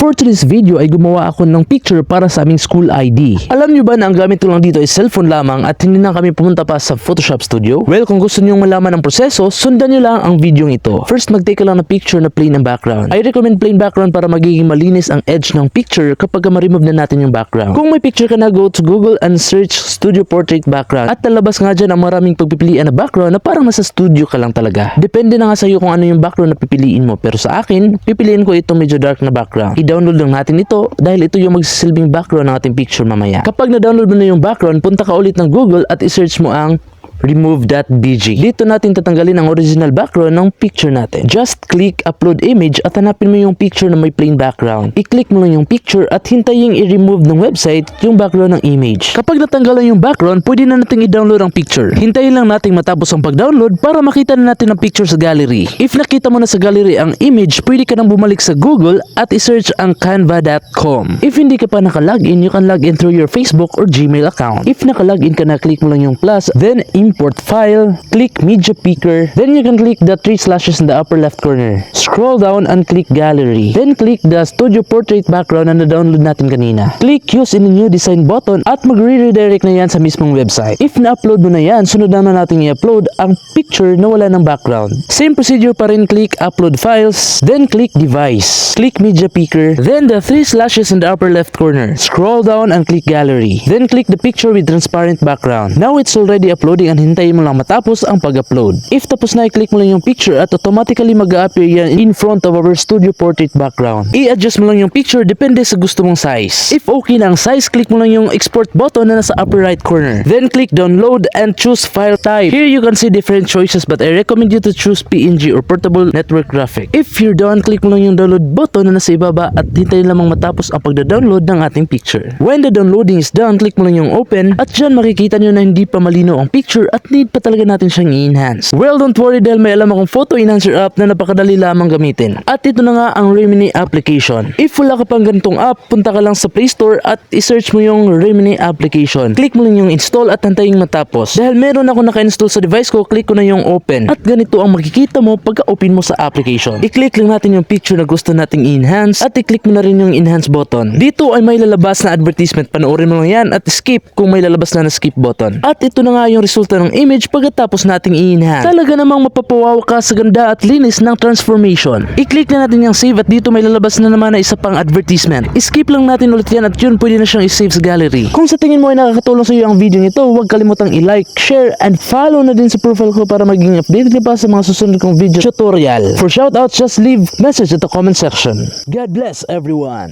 For today's video ay gumawa ako ng picture para sa aming school ID. Alam nyo ba na ang gamit ko lang dito ay cellphone lamang at hindi na kami pumunta pa sa Photoshop Studio? Well, kung gusto nyo malaman ang proseso, sundan nyo lang ang video ito. First, mag-take ka lang ng picture na plain ang background. I recommend plain background para magiging malinis ang edge ng picture kapag ma-remove na natin yung background. Kung may picture ka na, go to Google and search Studio Portrait Background. At talabas nga dyan ang maraming pagpipilian na background na parang nasa studio ka lang talaga. Depende na nga sa iyo kung ano yung background na pipiliin mo. Pero sa akin, pipiliin ko itong medyo dark na background. I-download lang natin ito dahil ito yung magsisilbing background ng ating picture mamaya. Kapag na-download mo na yung background, punta ka ulit ng Google at i-search mo ang remove.bg. Dito natin tatanggalin ang original background ng picture natin. Just click upload image at hanapin mo yung picture na may plain background. I-click mo lang yung picture at hintayin i-remove ng website yung background ng image. Kapag natanggalan yung background, pwede na natin i-download ang picture. Hintayin lang natin matapos ang pag-download para makita na natin ang picture sa gallery. If nakita mo na sa gallery ang image, pwede ka nang bumalik sa Google at i-search ang canva.com. If hindi ka pa naka-login, you can log in through your Facebook or Gmail account. If naka-login ka na, click mo lang yung plus, then import file, click media picker, then you can click the 3 slashes in the upper left corner. Scroll down and click gallery. Then click the studio portrait background na na-download natin kanina. Click use in the new design button at magre-redirect na yan sa mismong website. If na-upload mo na yan, sunod naman natin i-upload ang picture na wala ng background. Same procedure pa rin, click upload files, then click device. Click media picker, then the 3 slashes in the upper left corner. Scroll down and click gallery. Then click the picture with transparent background. Now it's already uploading and hintayin mo lang matapos ang pag-upload. If tapos na, i-click mo lang yung picture at automatically mag-a-appear yan in front of our studio portrait background. I-adjust mo lang yung picture depende sa gusto mong size. If okay na ang size, click mo lang yung export button na nasa upper right corner. Then click download and choose file type. Here you can see different choices but I recommend you to choose PNG or portable network graphic. If you're done, click mo lang yung download button na nasa ibaba at hintayin lamang matapos ang pagda-download ng ating picture. When the downloading is done, click mo lang yung open at dyan makikita nyo na hindi pa malinaw ang picture at need pa talaga natin siyang i-enhance. Well, don't worry dahil may alam akong photo enhancer app na napakadali lamang gamitin. At ito na nga ang Remini application. If wala ka pang ganitong app, punta ka lang sa Play Store at i-search mo yung Remini application. Click mo lang yung install at hantayin matapos. Dahil meron ako naka-install sa device ko, click ko na yung open. At ganito ang makikita mo pagka-open mo sa application. I-click lang natin yung picture na gusto nating i-enhance at i-click mo na rin yung enhance button. Dito ay may lalabas na advertisement. Panoorin mo lang yan at skip kung may lalabas na skip button. At ito na nga yung resulta ng image pagkatapos nating i-enhance. Talaga namang mapapawaw ka sa ganda at linis ng transformation. I-click na natin yung save at dito may lalabas na naman na isa pang advertisement. I-skip lang natin ulit yan at yun pwede na siyang i-save sa gallery. Kung sa tingin mo ay nakakatulong sa iyo ang video nito, huwag kalimutang i-like, share, and follow na din sa profile ko para maging updated pa sa mga susunod kong video tutorial. For shoutouts, just leave message at the comment section. God bless everyone!